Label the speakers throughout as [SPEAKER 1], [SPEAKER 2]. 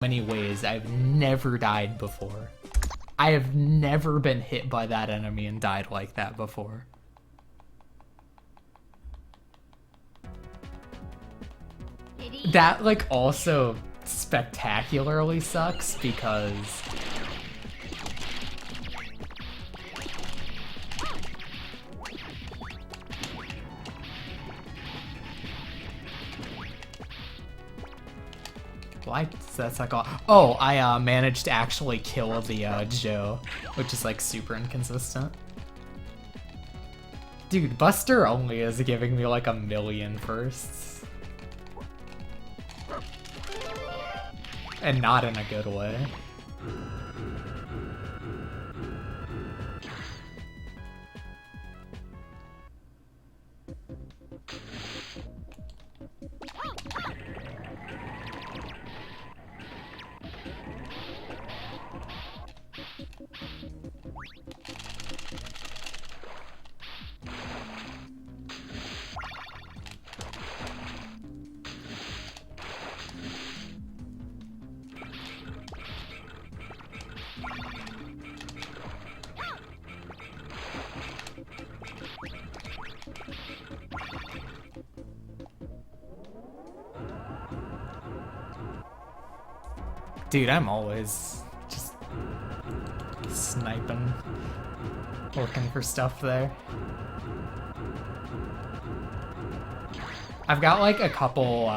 [SPEAKER 1] many ways I've never died before. I have never been hit by that enemy and died like that before. That, like, also spectacularly sucks because why that's like all. Oh, I managed to actually kill the Joe, which is like super inconsistent. Dude, Buster only is giving me like 1,000,000 firsts. And not in a good way. Dude, I'm always just sniping, looking for stuff there. I've got like a couple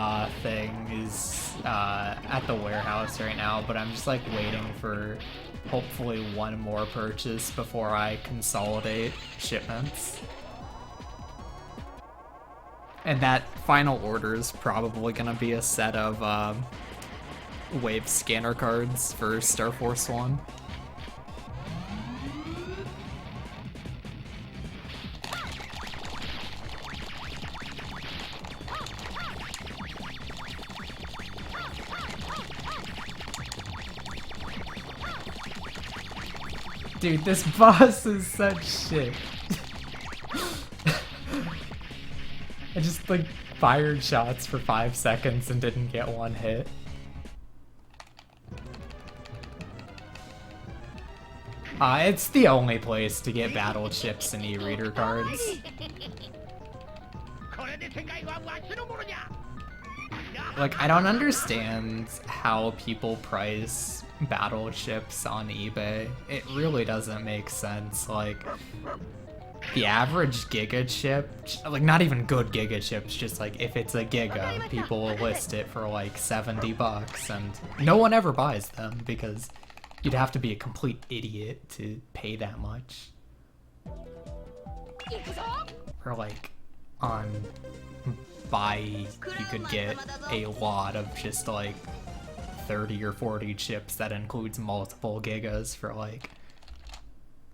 [SPEAKER 1] things at the warehouse right now, but I'm just like waiting for hopefully one more purchase before I consolidate shipments. And that final order is probably gonna be a set of wave scanner cards for Star Force 1. Dude, this boss is such shit. I just like fired shots for 5 seconds and didn't get one hit. It's the only place to get battle chips and e-reader cards. Like, I don't understand how people price battle chips on eBay. It really doesn't make sense. Like, the average Giga chip, like not even good Giga chips, just like if it's a Giga, people will list it for like 70 bucks and no one ever buys them because you'd have to be a complete idiot to pay that much. Or like on buy, you could get a lot of just like 30 or 40 chips that includes multiple gigas for like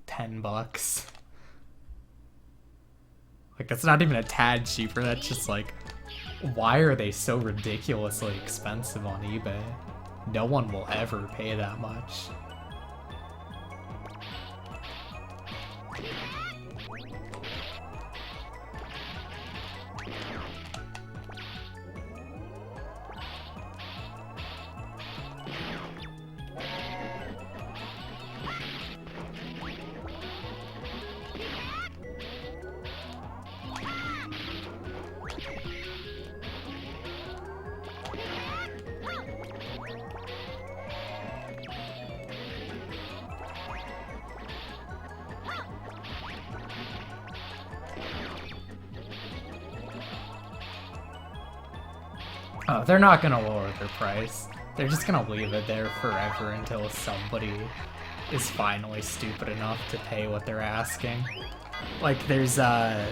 [SPEAKER 1] 10 bucks. Like that's not even a tad cheaper, that's just like, why are they so ridiculously expensive on eBay? No one will ever pay that much. Oh, they're not gonna lower their price. They're just gonna leave it there forever until somebody is finally stupid enough to pay what they're asking. Like, there's a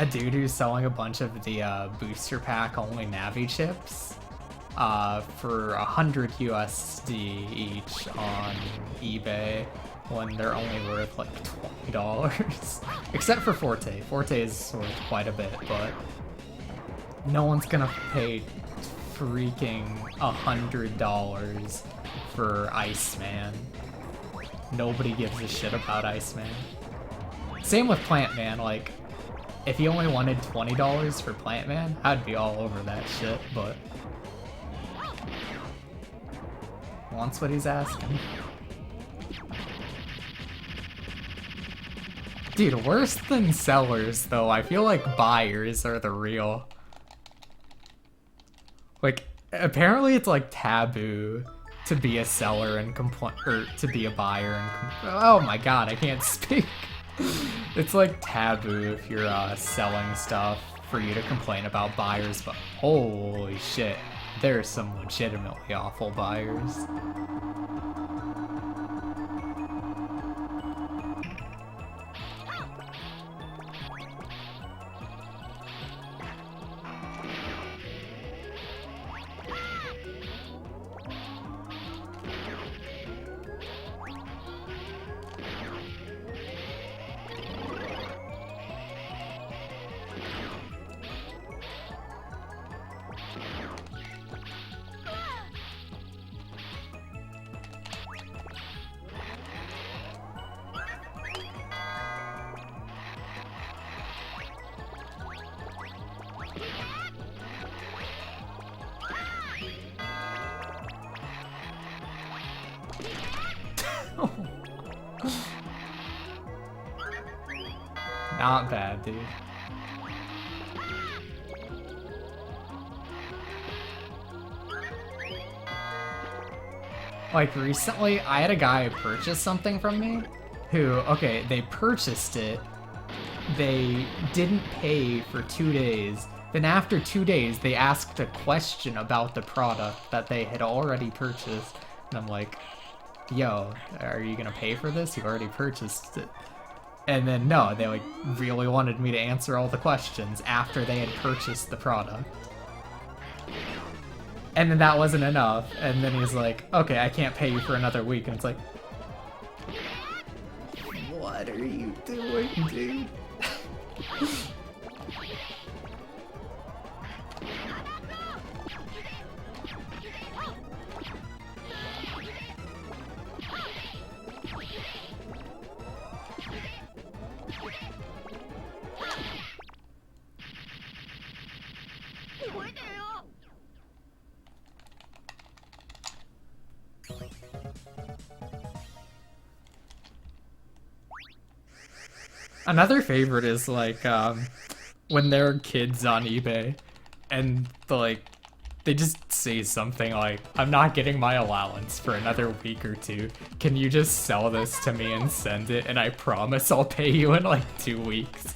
[SPEAKER 1] dude who's selling a bunch of the booster pack only Navi chips for 100 USD each on eBay when they're only worth like $20. Except for Forte. Forte is worth quite a bit, but no one's gonna pay freaking $100 for Iceman. Nobody gives a shit about Iceman. Same with Plant Man, like, if you only wanted $20 for Plant Man, I'd be all over that shit, but wants what he's asking. Dude, worse than sellers, though, I feel like buyers are the real. Like, apparently it's like taboo to be a seller and complain, or to be a buyer and oh my god, I can't speak. It's like taboo if you're selling stuff for you to complain about buyers, but holy shit, there's some legitimately awful buyers. Not bad, dude. Like, recently, I had a guy purchase something from me who, okay, they purchased it, they didn't pay for 2 days, then after 2 days, they asked a question about the product that they had already purchased, and I'm like, yo, are you gonna pay for this? You already purchased it. And then no, they like really wanted me to answer all the questions after they had purchased the product. And then that wasn't enough, and then he's like, okay, I can't pay you for another week, and it's like, what are you doing, dude? Another favorite is like when there are kids on eBay and they just say something like, I'm not getting my allowance for another week or two. Can you just sell this to me and send it, and I promise I'll pay you in like 2 weeks.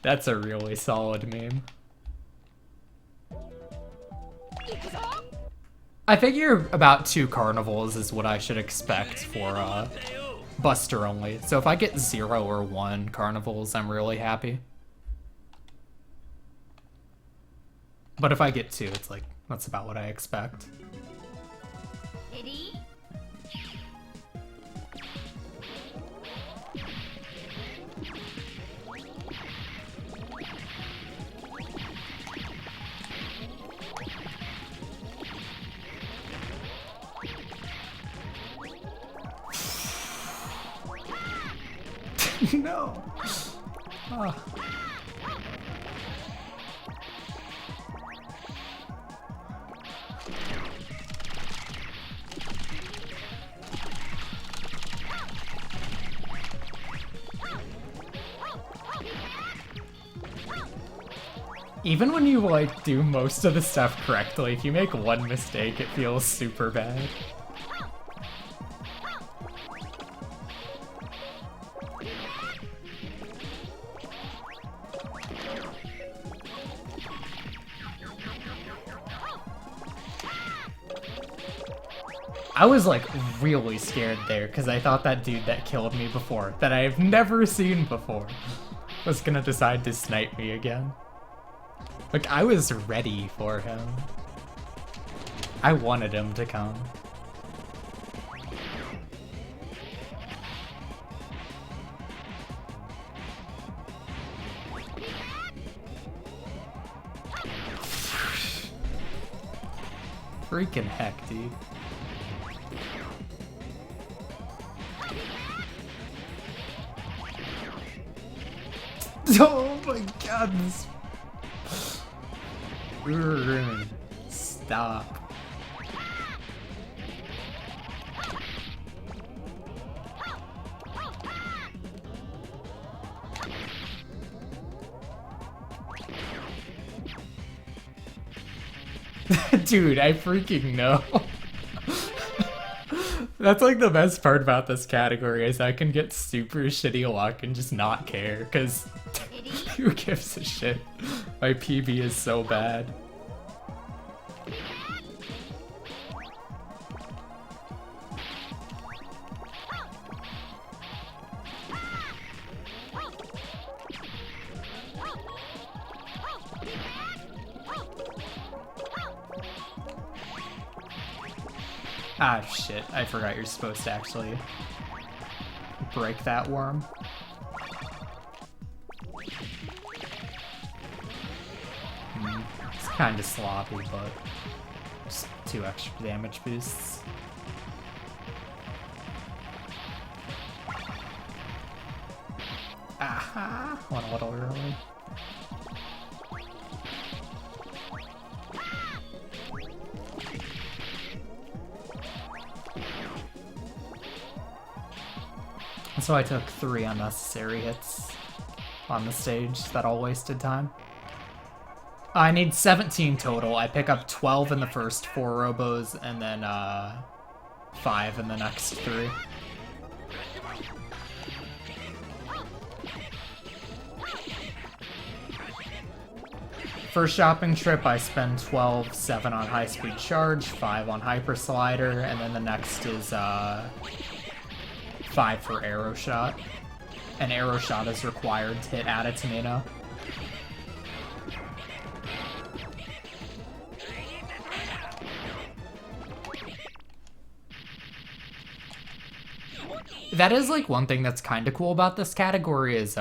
[SPEAKER 1] That's a really solid meme. I figure about 2 carnivals is what I should expect for Buster only. So if I get 0 or 1 carnivals, I'm really happy. But if I get 2, it's like, that's about what I expect. No. Oh. Even when you like do most of the stuff correctly, if you make 1 mistake, it feels super bad. I was like really scared there because I thought that dude that killed me before, that I have never seen before, was gonna decide to snipe me again. Like, I was ready for him. I wanted him to come. Freaking heck, dude. Oh my god, this... Stop. Dude, I freaking know. That's like the best part about this category is I can get super shitty luck and just not care, because who gives a shit? My PB is so bad. Ah, shit. I forgot you're supposed to actually break that worm. It's kind of sloppy, but just 2 extra damage boosts. Aha! Went a little early. So I took 3 unnecessary hits on the stage that all wasted time. I need 17 total. I pick up 12 in the first 4 robos and then 5 in the next 3. First shopping trip, I spend 12, 7 on high speed charge, 5 on hyper slider, and then the next is 5 for arrow shot. An arrow shot is required to hit Adatomino. That is like one thing that's kind of cool about this category is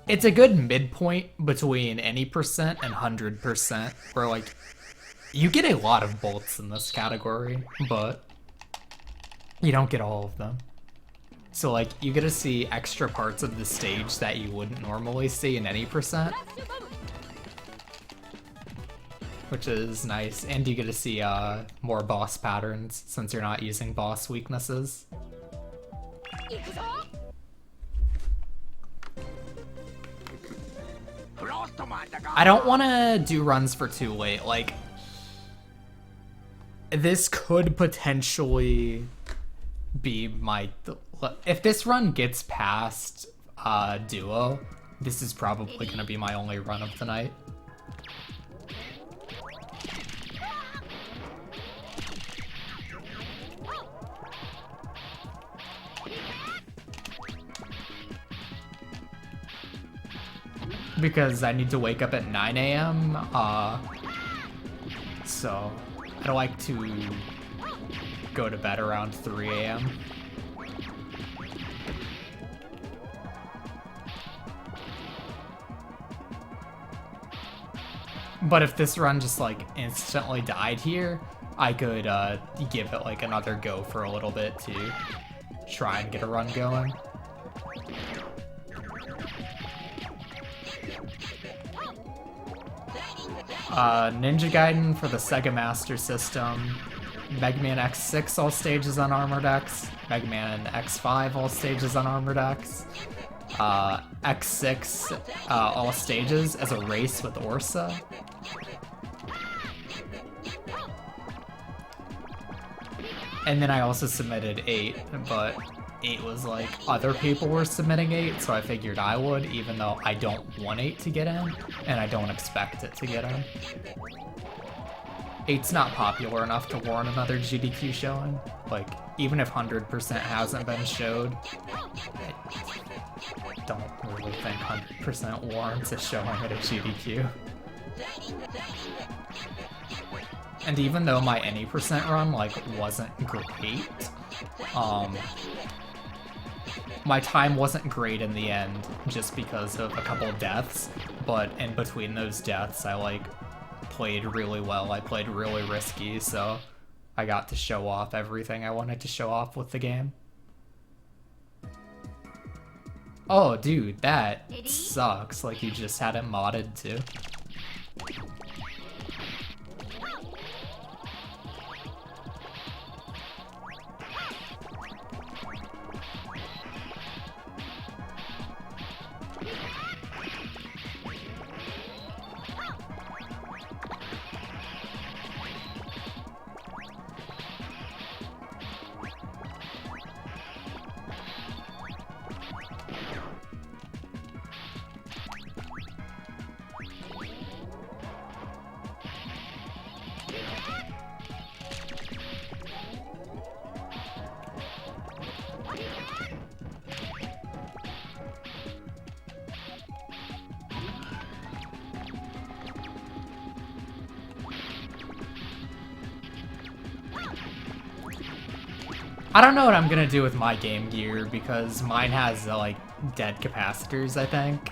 [SPEAKER 1] it's a good midpoint between any percent and 100%, where like you get a lot of bolts in this category, but you don't get all of them. So like you get to see extra parts of the stage that you wouldn't normally see in any percent, which is nice, and you get to see more boss patterns since you're not using boss weaknesses. I don't want to do runs for too late. Like, this could potentially be my... If this run gets past Duo, this is probably going to be my only run of the night. Because I need to wake up at 9 a.m. So I'd like to go to bed around 3 a.m. But if this run just like instantly died here, I could give it like another go for a little bit to try and get a run going. Ninja Gaiden for the Sega Master System, Mega Man X6 all stages on Armored X, Mega Man X5 all stages on Armored X, X6 all stages as a race with Orsa. And then I also submitted 8, but 8 was like, other people were submitting 8, so I figured I would, even though I don't want 8 to get in, and I don't expect it to get in. 8's not popular enough to warrant another GDQ showing. Like, even if 100% hasn't been showed, I don't really think 100% warrants a showing at a GDQ. And even though my any percent run, like, wasn't great, my time wasn't great in the end, just because of a couple of deaths, but in between those deaths, I, like, played really well. I played really risky, so I got to show off everything I wanted to show off with the game. Oh, dude, that sucks. Like, you just had it modded, too. I don't know what I'm gonna do with my Game Gear because mine has like dead capacitors, I think,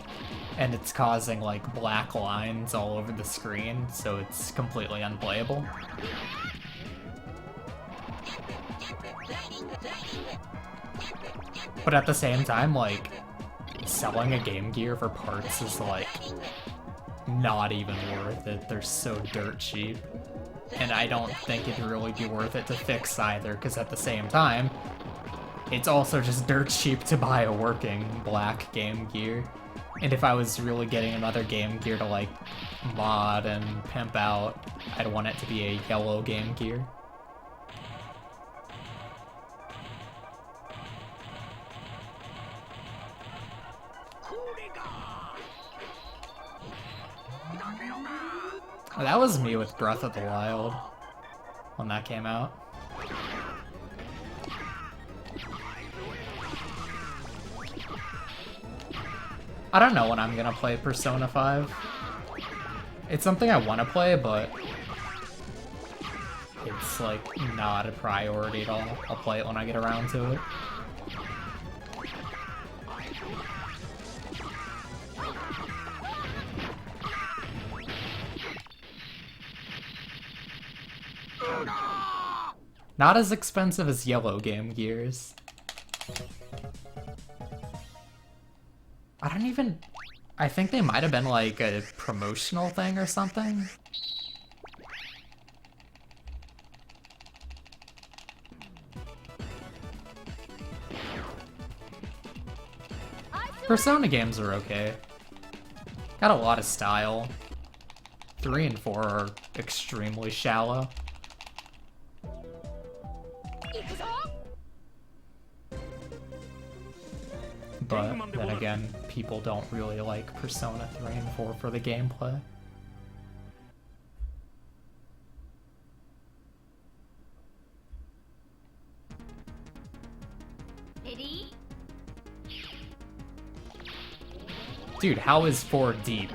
[SPEAKER 1] and it's causing like black lines all over the screen, so it's completely unplayable. But at the same time, like, selling a Game Gear for parts is like not even worth it. They're so dirt cheap. And I don't think it'd really be worth it to fix either, because at the same time, it's also just dirt cheap to buy a working black Game Gear. And if I was really getting another Game Gear to, like, mod and pimp out, I'd want it to be a yellow Game Gear. Oh, that was me with Breath of the Wild when that came out. I don't know when I'm gonna play Persona 5. It's something I want to play, but it's like not a priority at all. I'll play it when I get around to it. Not as expensive as yellow Game Gears. I think they might have been like a promotional thing or something. Persona games are okay. Got a lot of style. 3 and 4 are extremely shallow. But then again, people don't really like Persona 3 and 4 for the gameplay. Dude, how is 4 deep?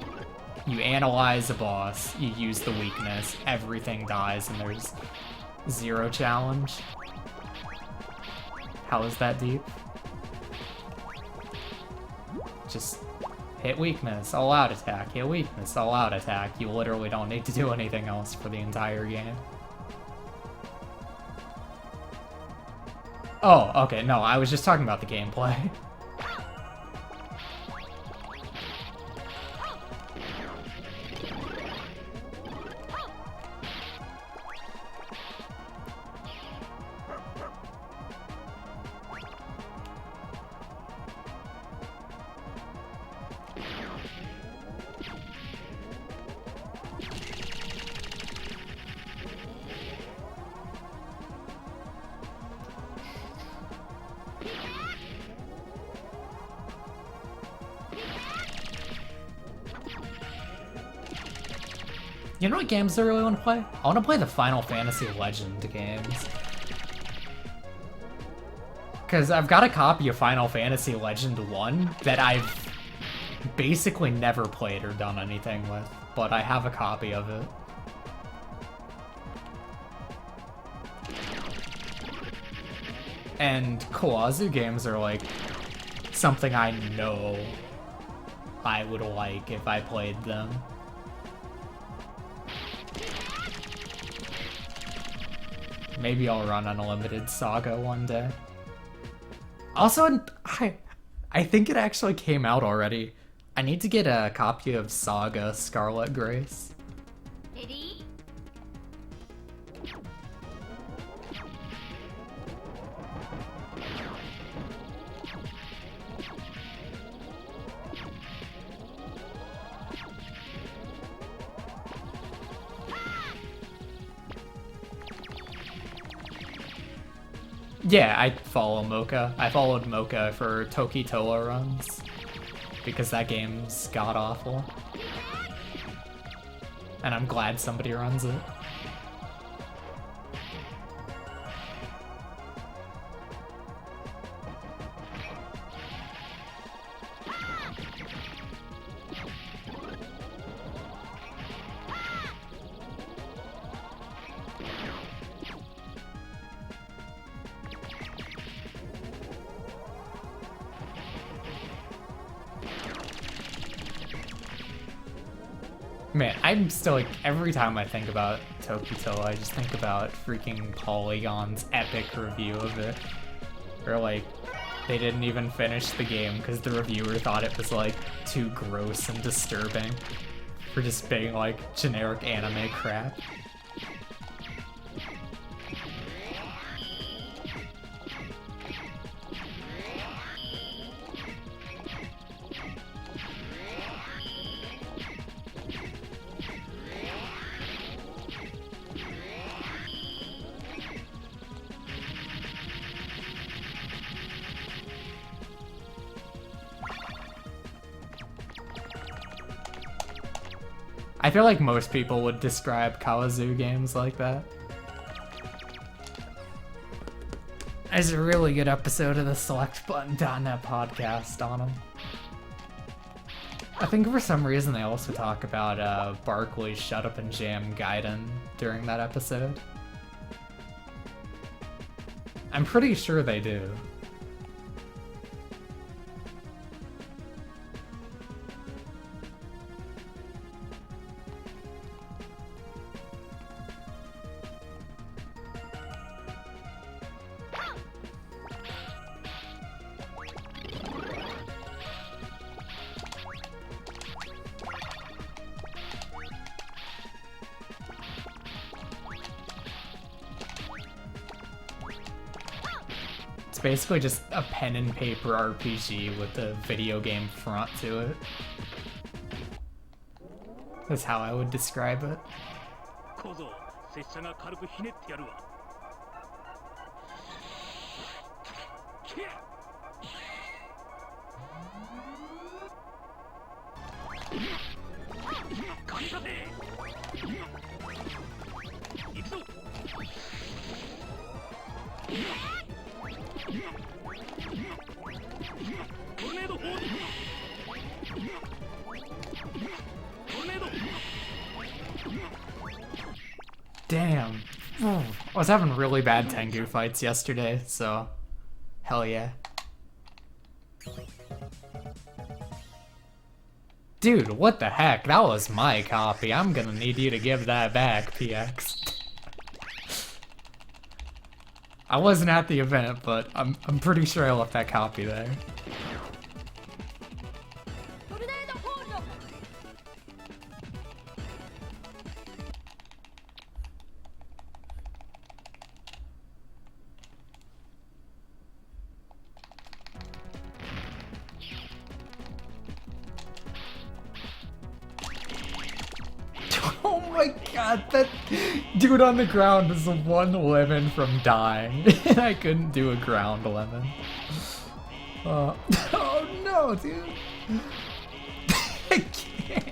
[SPEAKER 1] You analyze a boss, you use the weakness, everything dies, and there's 0 challenge. How is that deep? Just hit weakness, all out attack, hit weakness, all out attack. You literally don't need to do anything else for the entire game. Oh, okay, no, I was just talking about the gameplay. You know what games I really want to play? I want to play the Final Fantasy Legend games. Because I've got a copy of Final Fantasy Legend 1 that I've basically never played or done anything with, but I have a copy of it. And Kawazu games are like something I know I would like if I played them. Maybe I'll run Unlimited Saga one day. Also, I think it actually came out already. I need to get a copy of Saga Scarlet Grace. Yeah, I follow Mocha. I followed Mocha for Toki Toa runs, because that game's god-awful. And I'm glad somebody runs it. Man, I'm still like, every time I think about Tokito, I just think about freaking Polygon's epic review of it. Or like, they didn't even finish the game because the reviewer thought it was like too gross and disturbing for just being like generic anime crap. I feel like most people would describe Kawazu games like that. There's a really good episode of the SelectButton.net podcast on them. I think for some reason they also talk about Barkley's Shut Up and Jam Gaiden during that episode. I'm pretty sure they do. It's basically just a pen and paper RPG with a video game front to it. That's how I would describe it. Damn. I was having really bad Tengu fights yesterday, so hell yeah. Dude, what the heck? That was my copy. I'm gonna need you to give that back, PX. I wasn't at the event, but I'm pretty sure I left that copy there. Oh my god, that dude on the ground is one lemon from dying, and I couldn't do a ground lemon. Oh no, dude. I can't.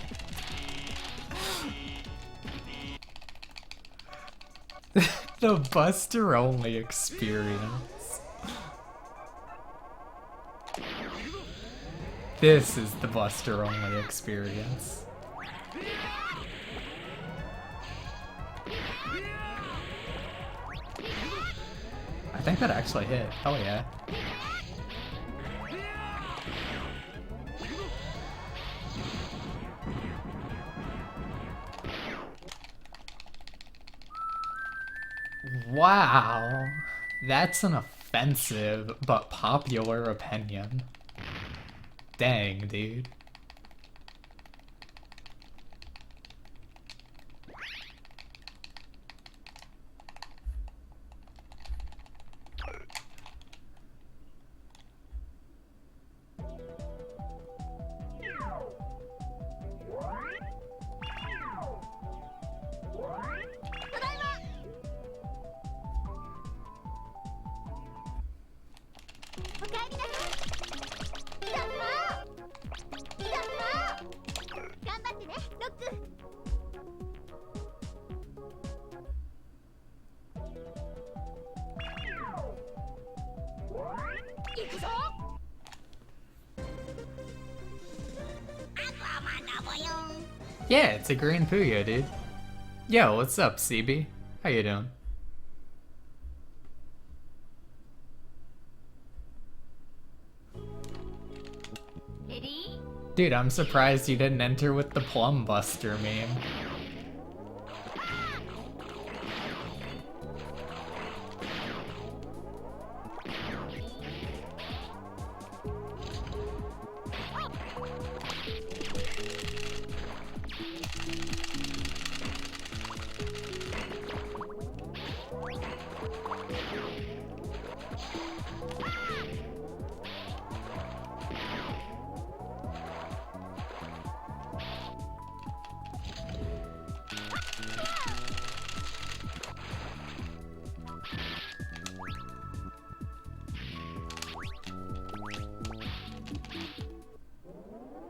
[SPEAKER 1] The Buster only experience. This is the Buster only experience. I think that actually hit. Oh yeah. Wow. That's an offensive but popular opinion. Dang, dude. Yeah, it's a green Puyo, dude. Yo, what's up, CB? How you doing?
[SPEAKER 2] Ready?
[SPEAKER 1] Dude, I'm surprised you didn't enter with the Plum Buster meme.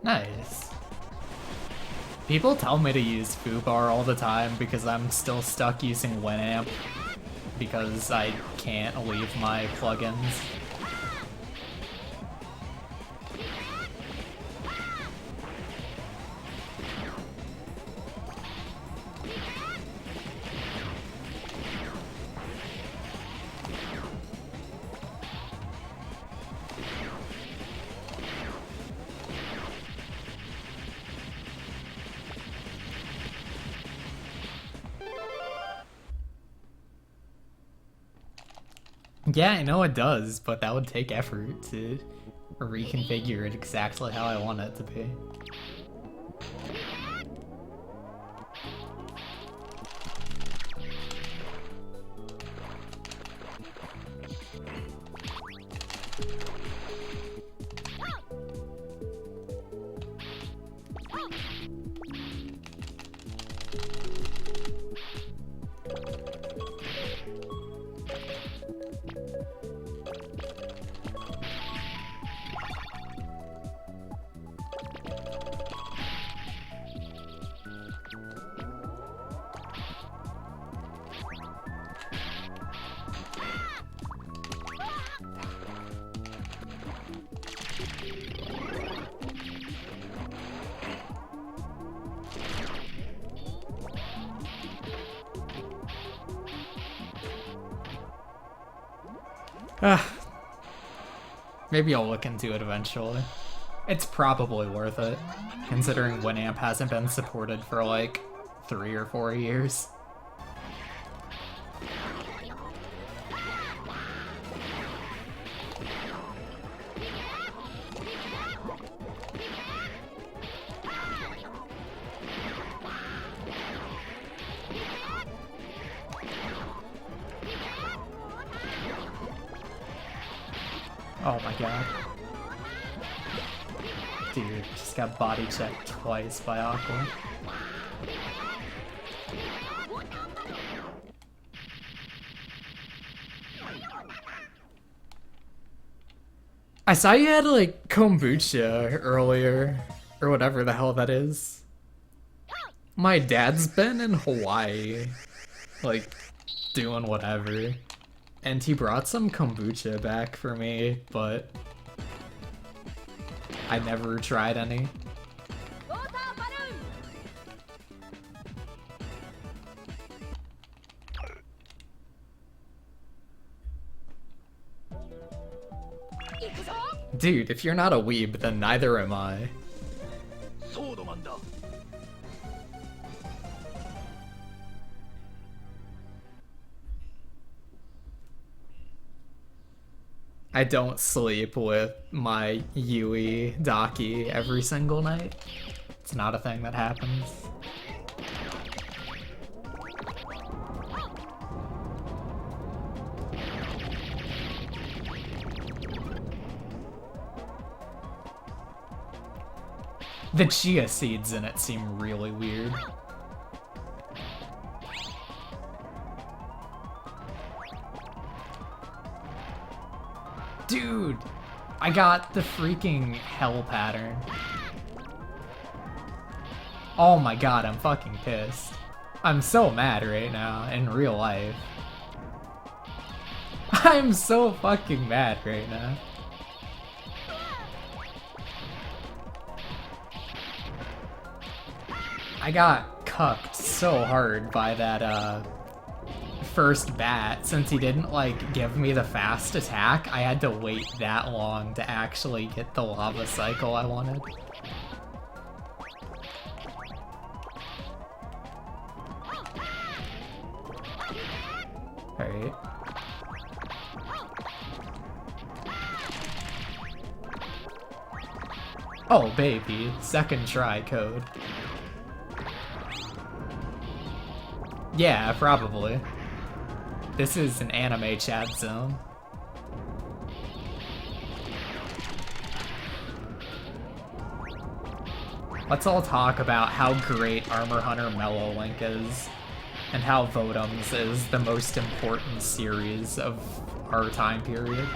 [SPEAKER 1] Nice. People tell me to use foobar all the time because I'm still stuck using Winamp because I can't leave my plugins. Yeah, I know it does, but that would take effort to reconfigure it exactly how I want it to be. Maybe I'll look into it eventually. It's probably worth it, considering Winamp hasn't been supported for like 3 or 4 years. Oh my god. Dude, just got body checked twice by Aqua. I saw you had like kombucha earlier, or whatever the hell that is. My dad's been in Hawaii, like, doing whatever. And he brought some kombucha back for me, but I never tried any. Dude, if you're not a weeb, then neither am I. I don't sleep with my Yui Daki every single night. It's not a thing that happens. The chia seeds in it seem really weird. Dude, I got the freaking hell pattern. Oh my god, I'm fucking pissed. I'm so mad right now in real life. I'm so fucking mad right now. I got cucked so hard by that, first bat. Since he didn't, like, give me the fast attack, I had to wait that long to actually get the lava cycle I wanted. Alright. Oh, baby. Second try code. Yeah, probably. This is an anime chat zone. Let's all talk about how great Armor Hunter Mellow Link is, and how Votoms is the most important series of our time period.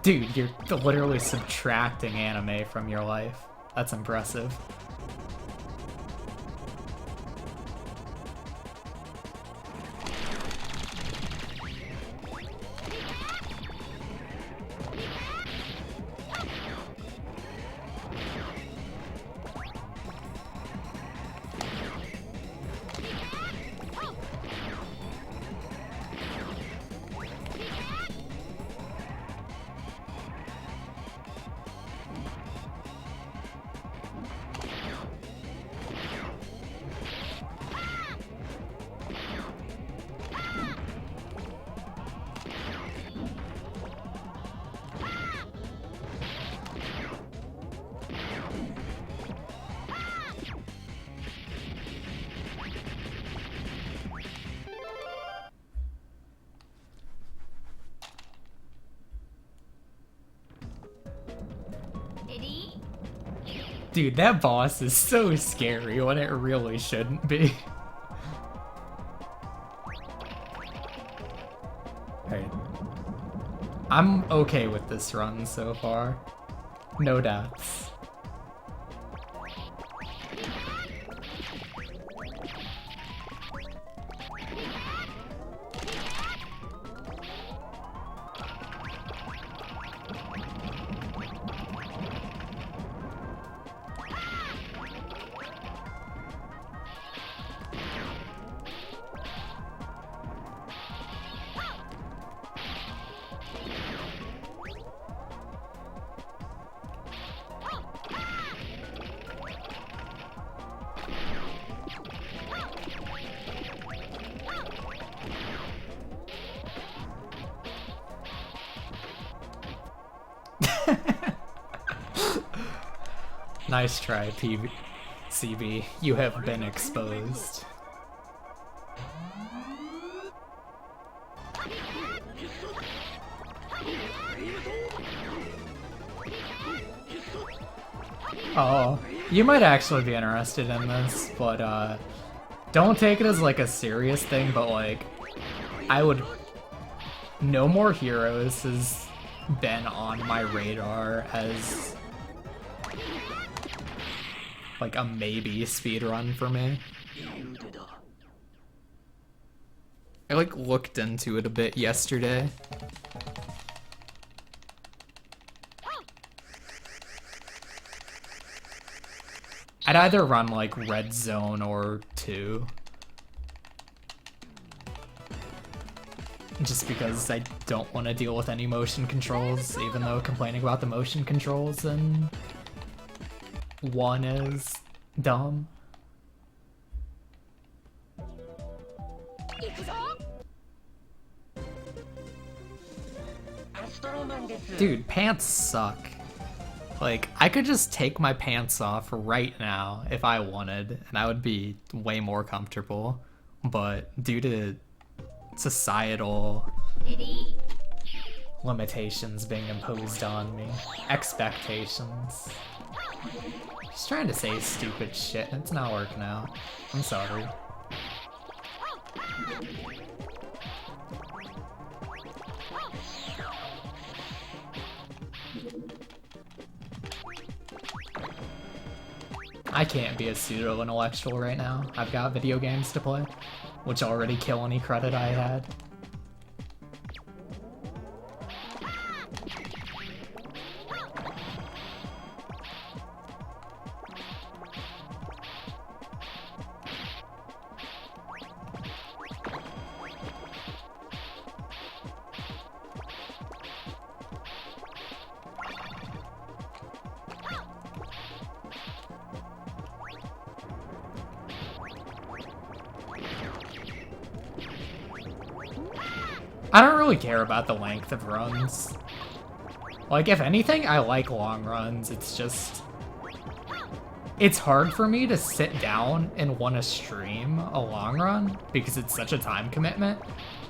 [SPEAKER 1] Dude, you're literally subtracting anime from your life. That's impressive. Dude, that boss is so scary when it really shouldn't be. Alright. I'm okay with this run so far. No doubts. Nice try, CB. You have been exposed. Oh, you might actually be interested in this, but don't take it as like a serious thing, but like, I would... No More Heroes has been on my radar as like a maybe speedrun for me. I like looked into it a bit yesterday. I'd either run like Red Zone or 2. Just because I don't want to deal with any motion controls, even though complaining about the motion controls in 1 is dumb. Dude, pants suck. Like, I could just take my pants off right now if I wanted, and I would be way more comfortable. But due to societal limitations being imposed on me, expectations. Just trying to say stupid shit, and it's not working out. I'm sorry. I can't be a pseudo-intellectual right now. I've got video games to play, which already kill any credit I had. I don't really care about the length of runs. Like, if anything, I like long runs. It's just... It's hard for me to sit down and want to stream a long run because it's such a time commitment.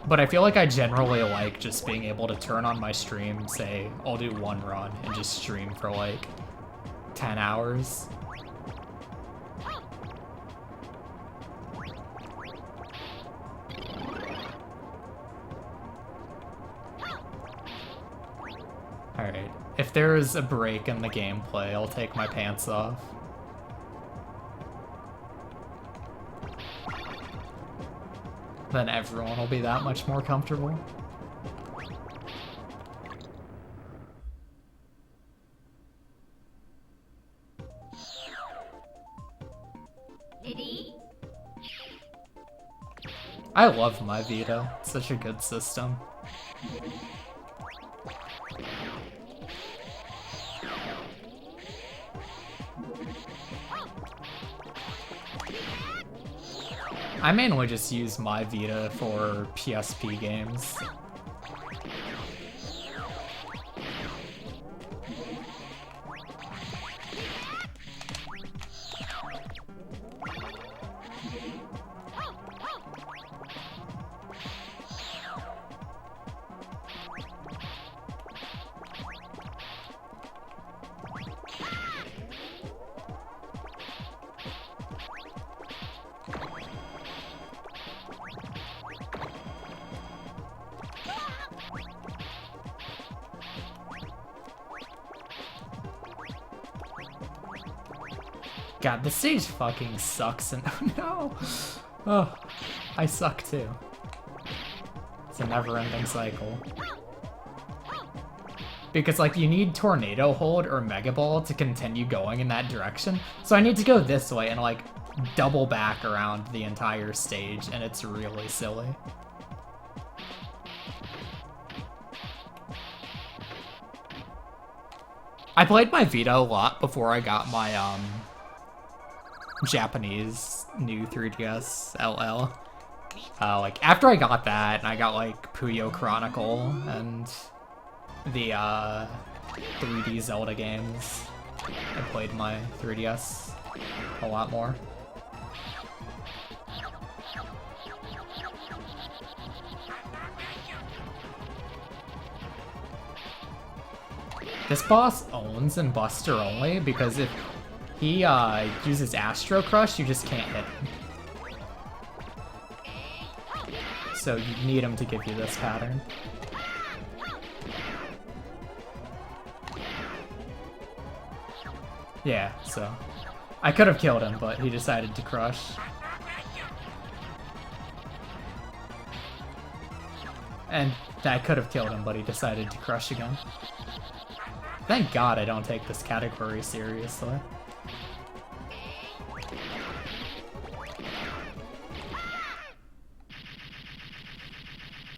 [SPEAKER 1] But I feel like I generally like just being able to turn on my stream, say, I'll do one run and just stream for like 10 hours. Alright, if there's a break in the gameplay, I'll take my pants off. Then everyone will be that much more comfortable. I love my Vita. It's such a good system. I mainly just use my Vita for PSP games. God, this stage fucking sucks and oh no! Oh, I suck too. It's a never-ending cycle. Because, like, you need Tornado Hold or Mega Ball to continue going in that direction. So I need to go this way and, like, double back around the entire stage, and it's really silly. I played my Vita a lot before I got my, Japanese new 3DS LL. Like, after I got that, and I got, like, Puyo Chronicle and the, 3D Zelda games, I played my 3DS a lot more. This boss owns in Buster only, because if he uses Astro Crush, you just can't hit him. So you need him to give you this pattern. Yeah, so I could have killed him, but he decided to crush. And I could have killed him, but he decided to crush again. Thank God I don't take this category seriously.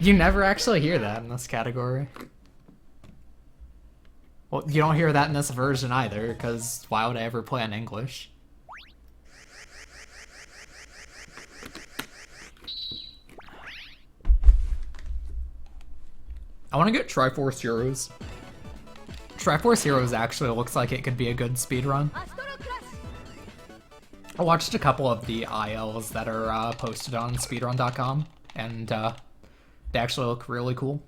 [SPEAKER 1] You never actually hear that in this category. Well, you don't hear that in this version either, because why would I ever play in English? I want to get Triforce Heroes. Triforce Heroes actually looks like it could be a good speedrun. I watched a couple of the ILs that are posted on speedrun.com, and they actually look really cool.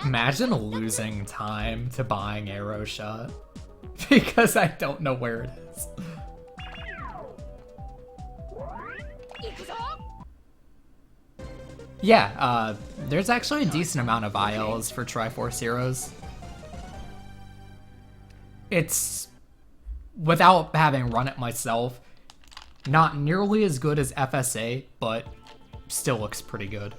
[SPEAKER 1] Imagine losing time to buying Arrow Shot because I don't know where it is. Yeah, there's actually a decent amount of ILs for Triforce Heroes. It's, without having run it myself, not nearly as good as FSA, but still looks pretty good.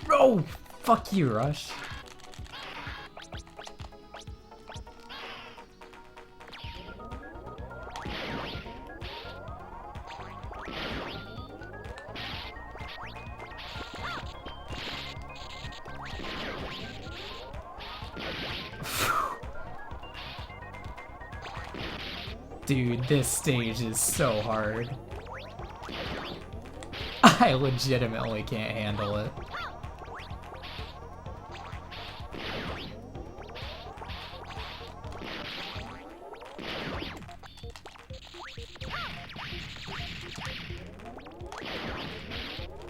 [SPEAKER 1] Oh, fuck you, Rush. Dude, this stage is so hard. I legitimately can't handle it.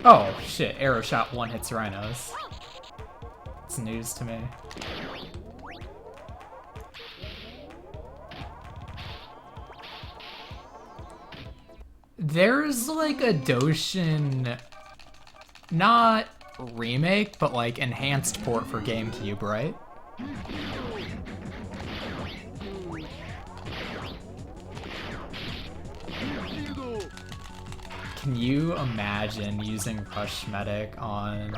[SPEAKER 1] Oh shit, arrow shot one hits rhinos. It's news to me. There's like a Doshin, not remake, but like enhanced port for GameCube, right? Can you imagine using Rush Medic on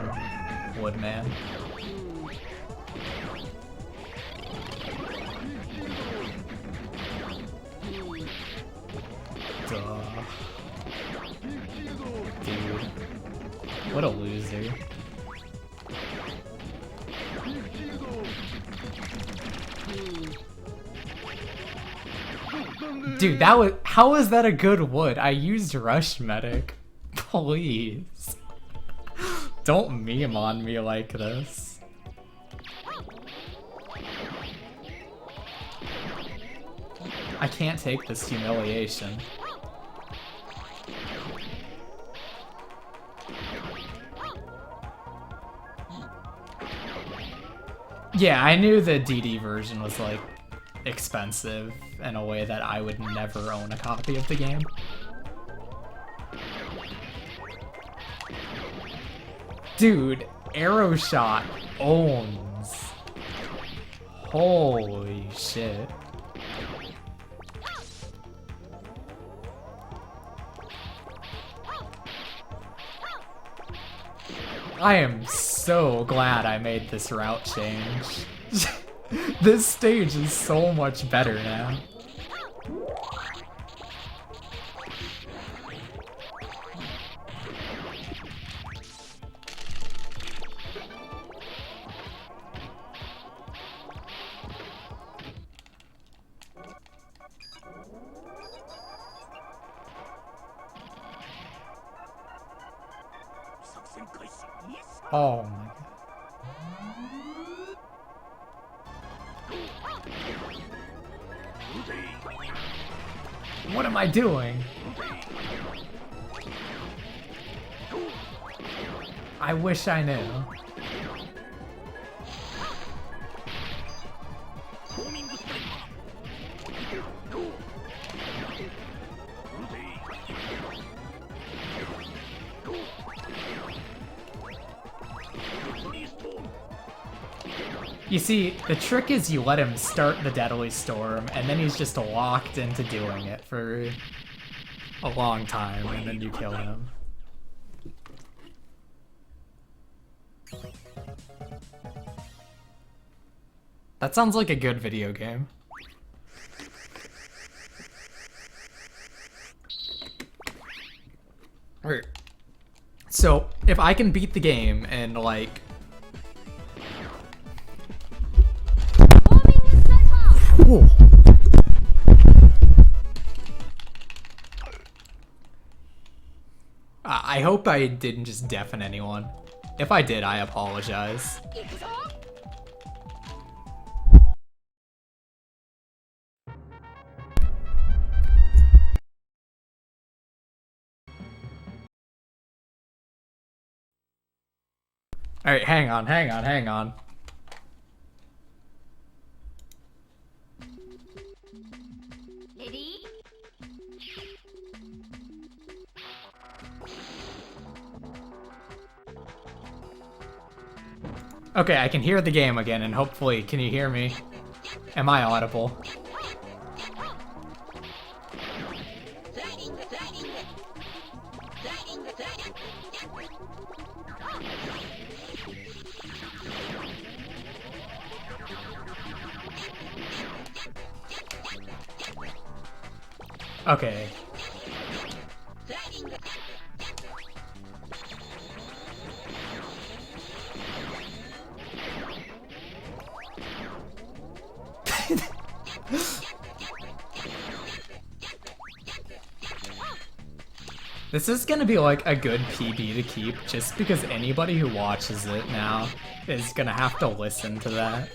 [SPEAKER 1] Woodman? Duh. Dude. What a loser. Dude, that was— how is that a good wood? I used Rush Medic. Please. Don't meme on me like this. I can't take this humiliation. Yeah, I knew the DD version was like expensive in a way that I would never own a copy of the game. Dude, arrow shot owns. Holy shit. I am so glad I made this route change. This stage is so much better now. Oh my god. What am I doing? I wish I knew. You see, the trick is you let him start the Deadly Storm, and then he's just locked into doing it for a long time, and then you kill him. That sounds like a good video game. Alright. So, if I can beat the game and, like... Ooh. I hope I didn't just deafen anyone. If I did, I apologize. Alright, hang on. Okay, I can hear the game again, and hopefully, can you hear me? Am I audible? Okay. This is gonna be like a good PB to keep, just because anybody who watches it now is gonna have to listen to that.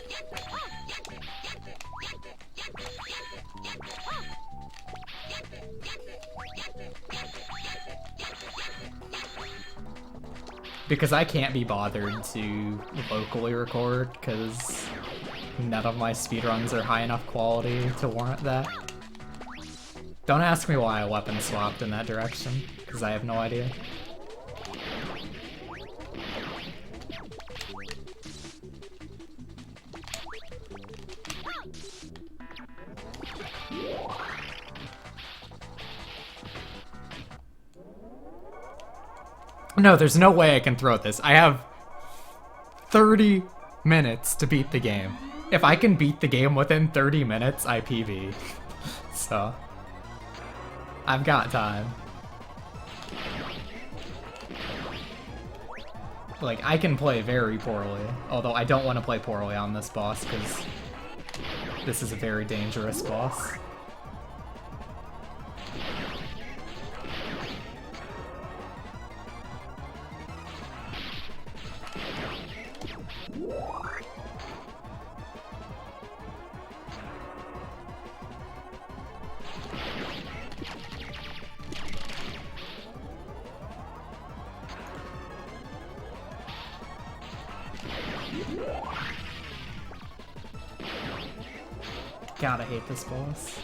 [SPEAKER 1] Because I can't be bothered to locally record, because none of my speedruns are high enough quality to warrant that. Don't ask me why I weapon swapped in that direction, because I have no idea. No, there's no way I can throw this. I have 30 minutes to beat the game. If I can beat the game within 30 minutes, I PB. So, I've got time. Like, I can play very poorly, although I don't want to play poorly on this boss, because this is a very dangerous boss. God, I hate this boss.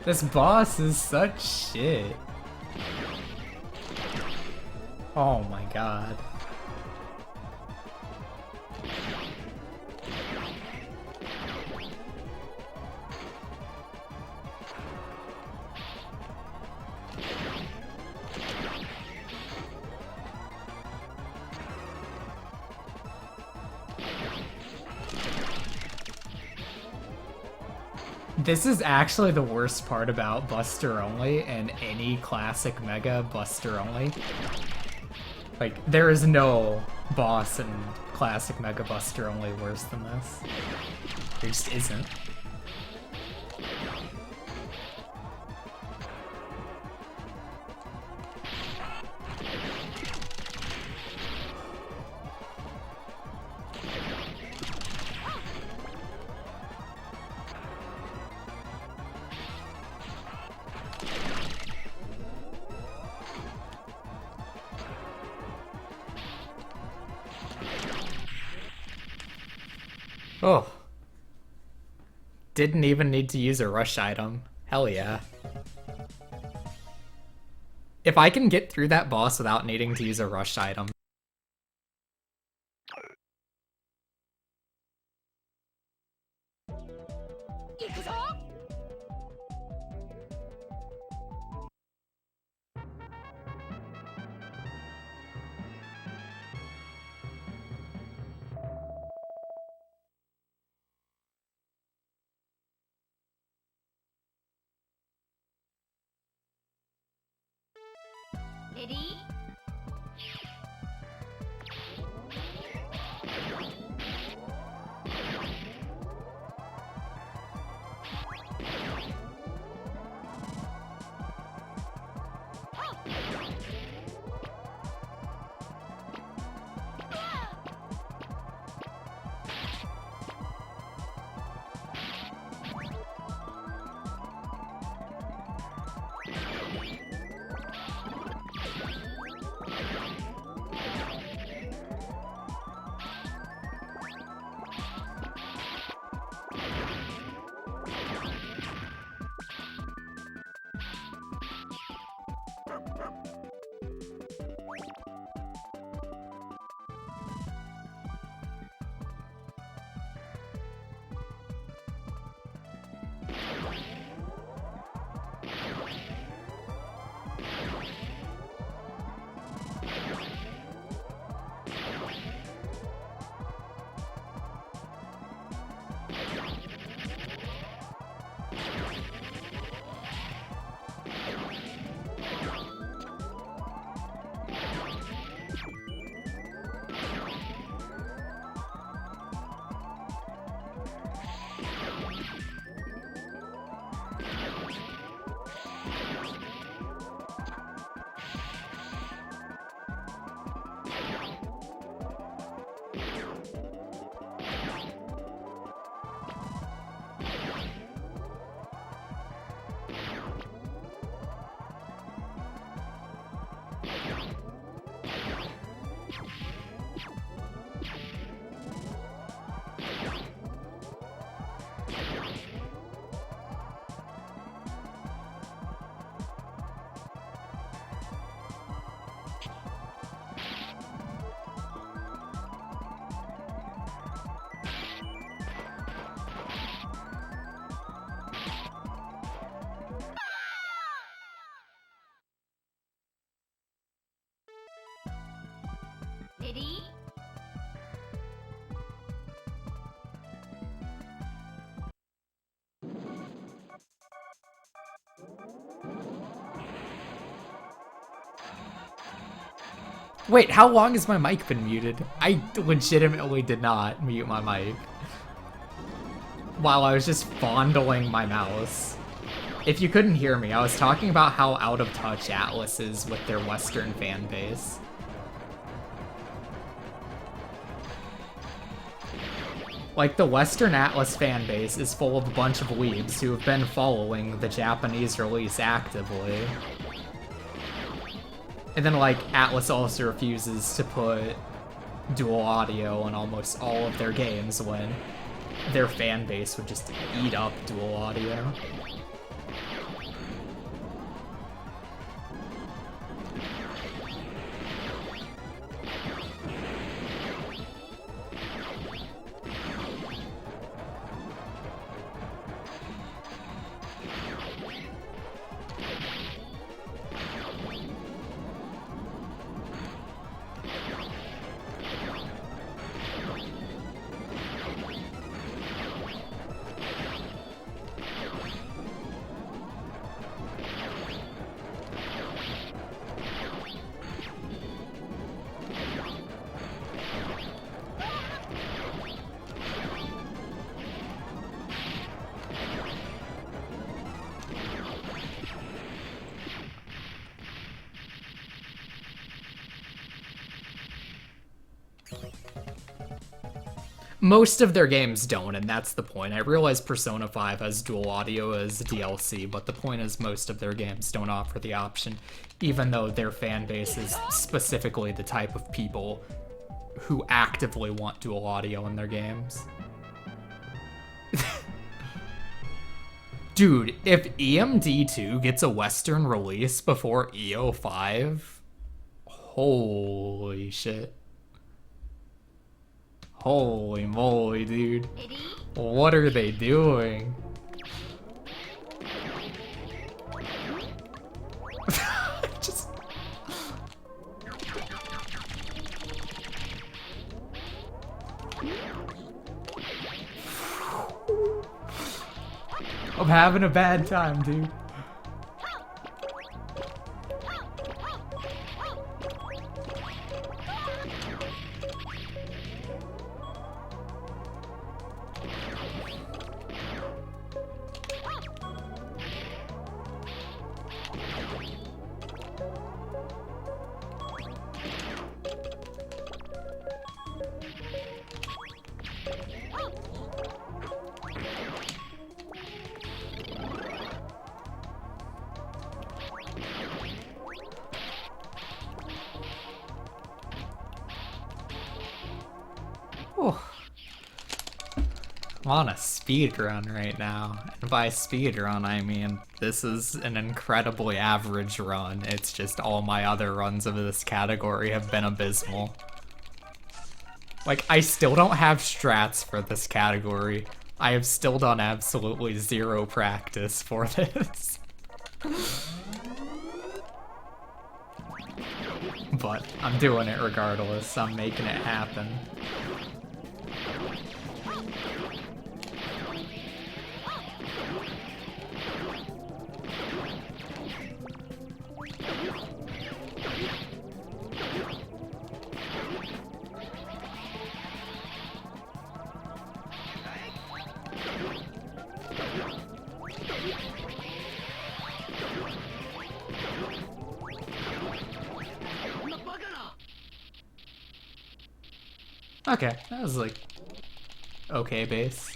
[SPEAKER 1] This boss is such shit. Oh my god. This is actually the worst part about Buster Only and any classic Mega Buster Only. Like, there is no boss in classic Mega Buster Only worse than this. There just isn't. Oh. Didn't even need to use a rush item. Hell yeah. If I can get through that boss without needing to use a rush item.
[SPEAKER 2] Ready?
[SPEAKER 1] Wait, how long has my mic been muted? I legitimately did not mute my mic while I was just fondling my mouse. If you couldn't hear me, I was talking about how out of touch Atlas is with their Western fan base. Like, the Western Atlas fan base is full of a bunch of weebs who have been following the Japanese release actively. And then, like, Atlas also refuses to put dual audio in almost all of their games when their fan base would just eat up dual audio. Most of their games don't, and that's the point. I realize Persona 5 has dual audio as DLC, but the point is most of their games don't offer the option, even though their fan base is specifically the type of people who actively want dual audio in their games. Dude, if EMD2 gets a Western release before EO5, holy shit. Holy moly, dude. What are they doing? Just... I'm having a bad time, dude. I'm on a speedrun right now. And by speedrun, I mean this is an incredibly average run. It's just all my other runs of this category have been abysmal. Like, I still don't have strats for this category. I have still done absolutely zero practice for this. But I'm doing it regardless. I'm making it happen. Okay, that was like okay base.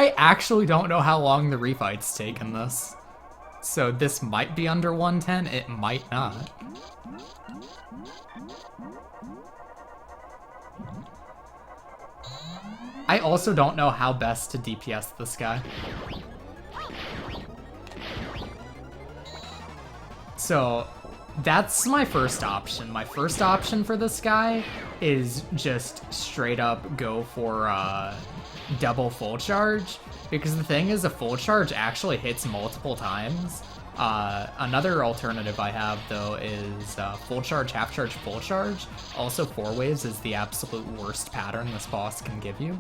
[SPEAKER 1] I actually don't know how long the refight's taken this. So this might be under 110, it might not. I also don't know how best to DPS this guy. So that's my first option. My first option for this guy is just straight up go for double full charge, because the thing is a full charge actually hits multiple times. Another alternative I have though is full charge, half charge, full charge. Also 4 waves is the absolute worst pattern this boss can give you.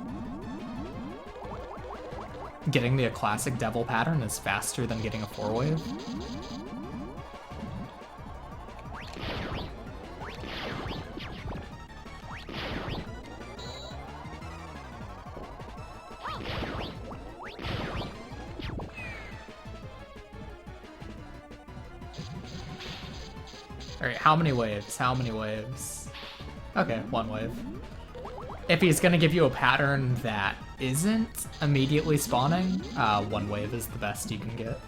[SPEAKER 1] Getting the classic devil pattern is faster than getting a 4 wave. Alright, how many waves? How many waves? Okay, 1 wave. If he's gonna give you a pattern that isn't immediately spawning, 1 wave is the best you can get.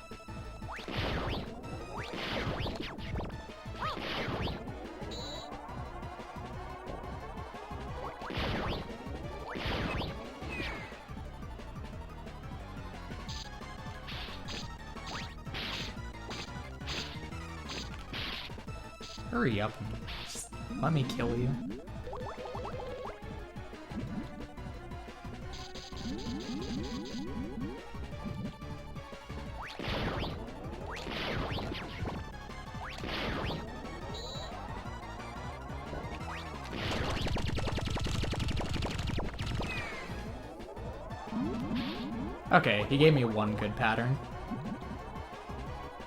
[SPEAKER 1] Hurry up and just let me kill you. Okay, he gave me 1 good pattern.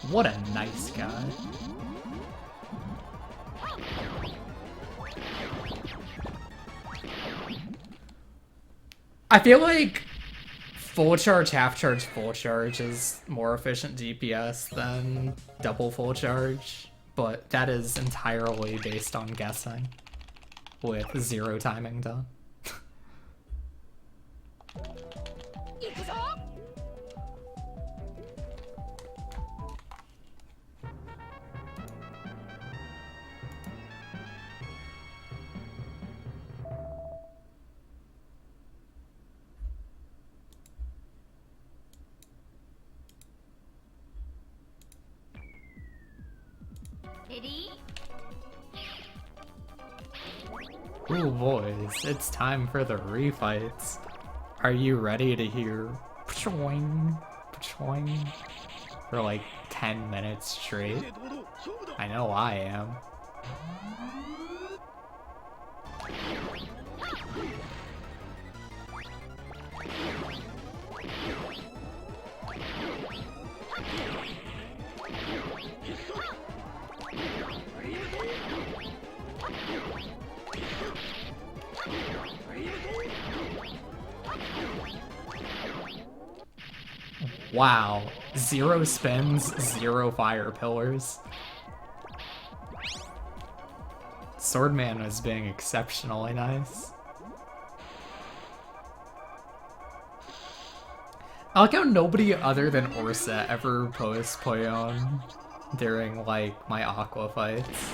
[SPEAKER 1] What a nice guy. I feel like full charge, half charge, full charge is more efficient DPS than double full charge, but that is entirely based on guessing with 0 timing done. Ooh boys, it's time for the refights. Are you ready to hear pchoing, pchoing for like 10 minutes straight? I know I am. Wow, 0 spins, 0 fire pillars. Swordman was being exceptionally nice. I like how nobody other than Orsa ever posts Poyon during, like, my Aqua fights.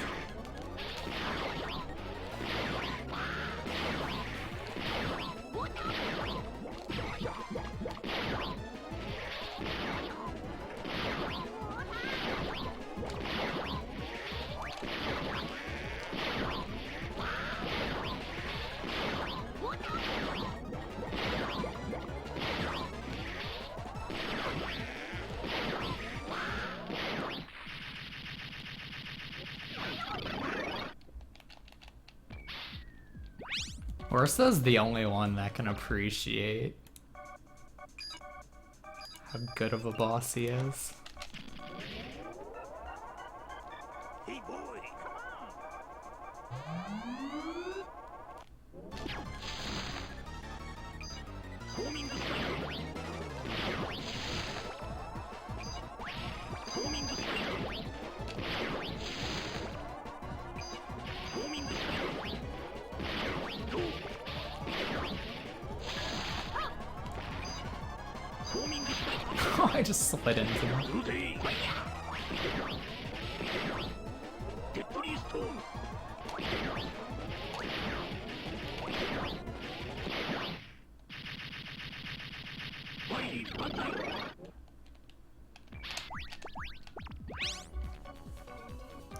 [SPEAKER 1] Orsa's the only one that can appreciate how good of a boss he is.
[SPEAKER 2] Hey boy,
[SPEAKER 1] Oh, I just slid into him.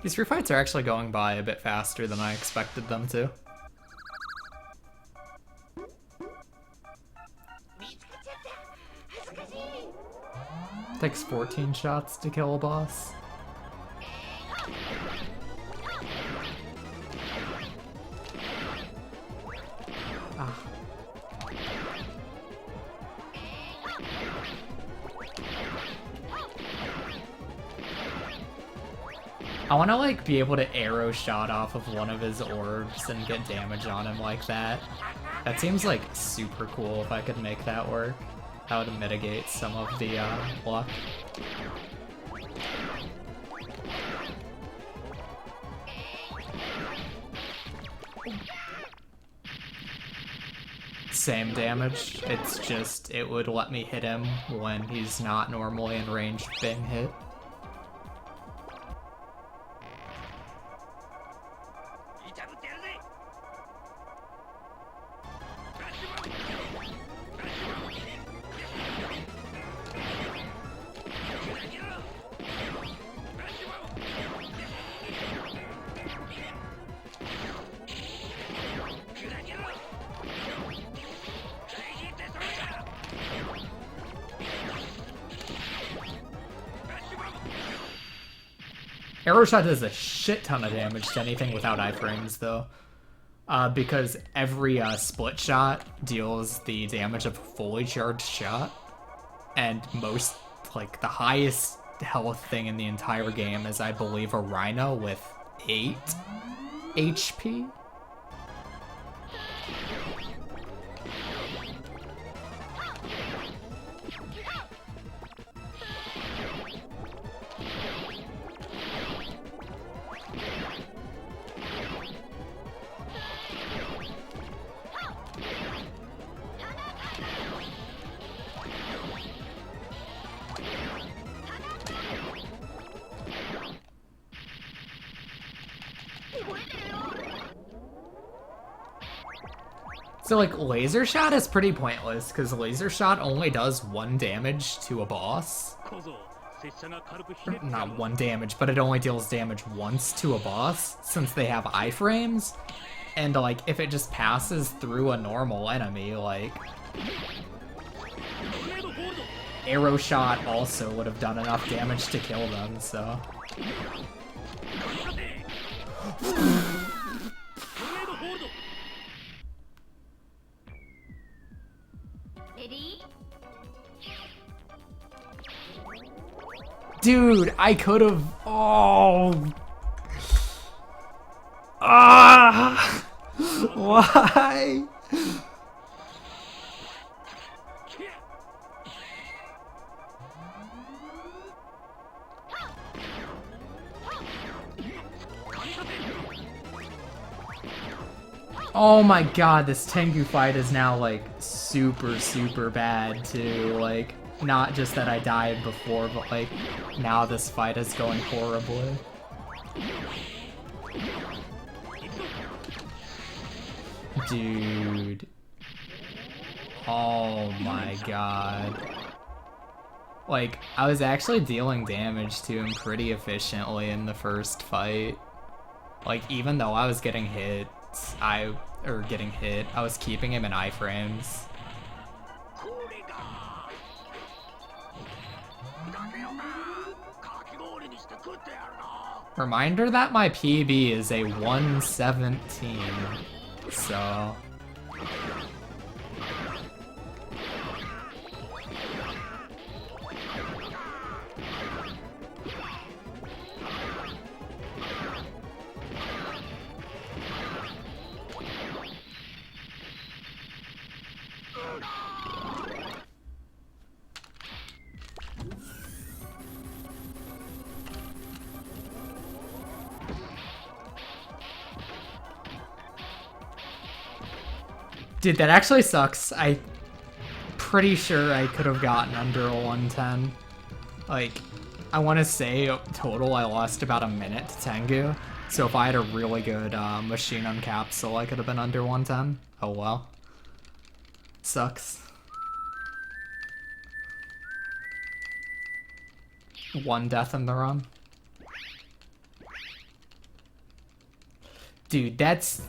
[SPEAKER 1] These free fights are actually going by a bit faster than I expected them to. Takes 14 shots to kill a boss. Ah. I want to like be able to arrow shot off of one of his orbs and get damage on him like that. That seems like super cool if I could make that work. That would mitigate some of the luck. Same damage, it's just it would let me hit him when he's not normally in range of being hit. Arrow shot does a shit ton of damage to anything without iframes, though. Because every split shot deals the damage of a fully charged shot. And most, like, the highest health thing in the entire game is, I believe, a Rhino with 8 HP. So, like, laser shot is pretty pointless, because laser shot only does 1 damage to a boss. Not 1 damage, but it only deals damage once to a boss, since they have iframes. And, like, if it just passes through a normal enemy, like... Arrow shot also would have done enough damage to kill them, so... Dude, I could have. Oh. Ah. Why? Oh my god, this Tengu fight is now like super, super bad too. Like, not just that I died before, but like, now this fight is going horribly. Dude. Oh my god. Like, I was actually dealing damage to him pretty efficiently in the first fight. Like, even though I was getting hit, I was keeping him in iframes. Reminder that my PB is a 117, so... Dude, that actually sucks. pretty sure I could have gotten under a 110. Like, I want to say total I lost about a minute to Tengu. So if I had a really good machine on capsule, I could have been under 110. Oh well. Sucks. One death in the run. Dude, that's...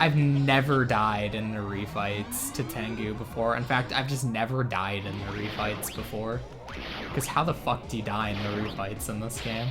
[SPEAKER 1] I've never died in the refights to Tengu before. In fact, I've just never died in the refights before. Because how the fuck do you die in the refights in this game?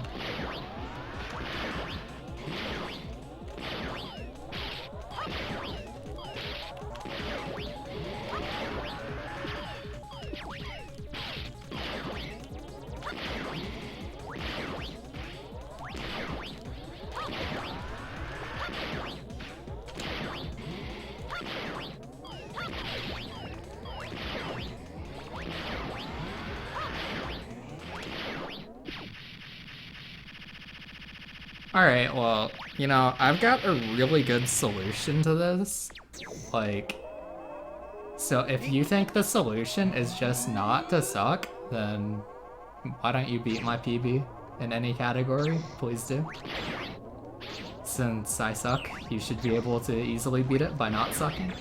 [SPEAKER 1] Alright, well, you know, I've got a really good solution to this. Like, so if you think the solution is just not to suck, then why don't you beat my PB in any category? Please do. Since I suck, you should be able to easily beat it by not sucking.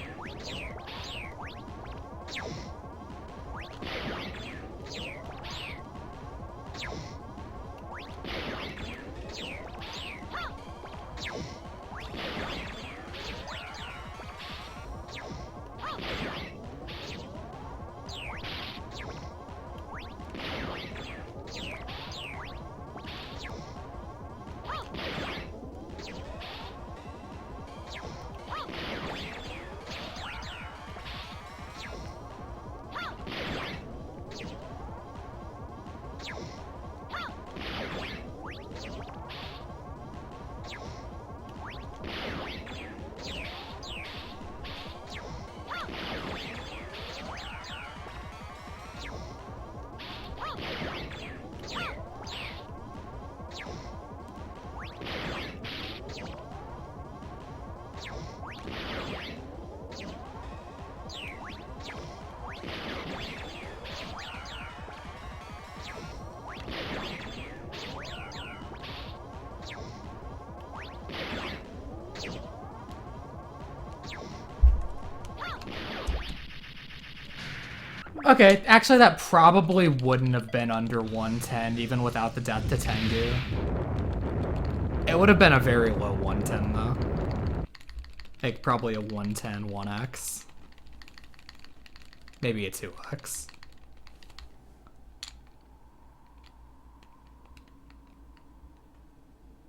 [SPEAKER 1] Okay, actually that probably wouldn't have been under 110 even without the death to Tengu. It would have been a very low 110 though. Like probably a 110 1x. Maybe a 2x.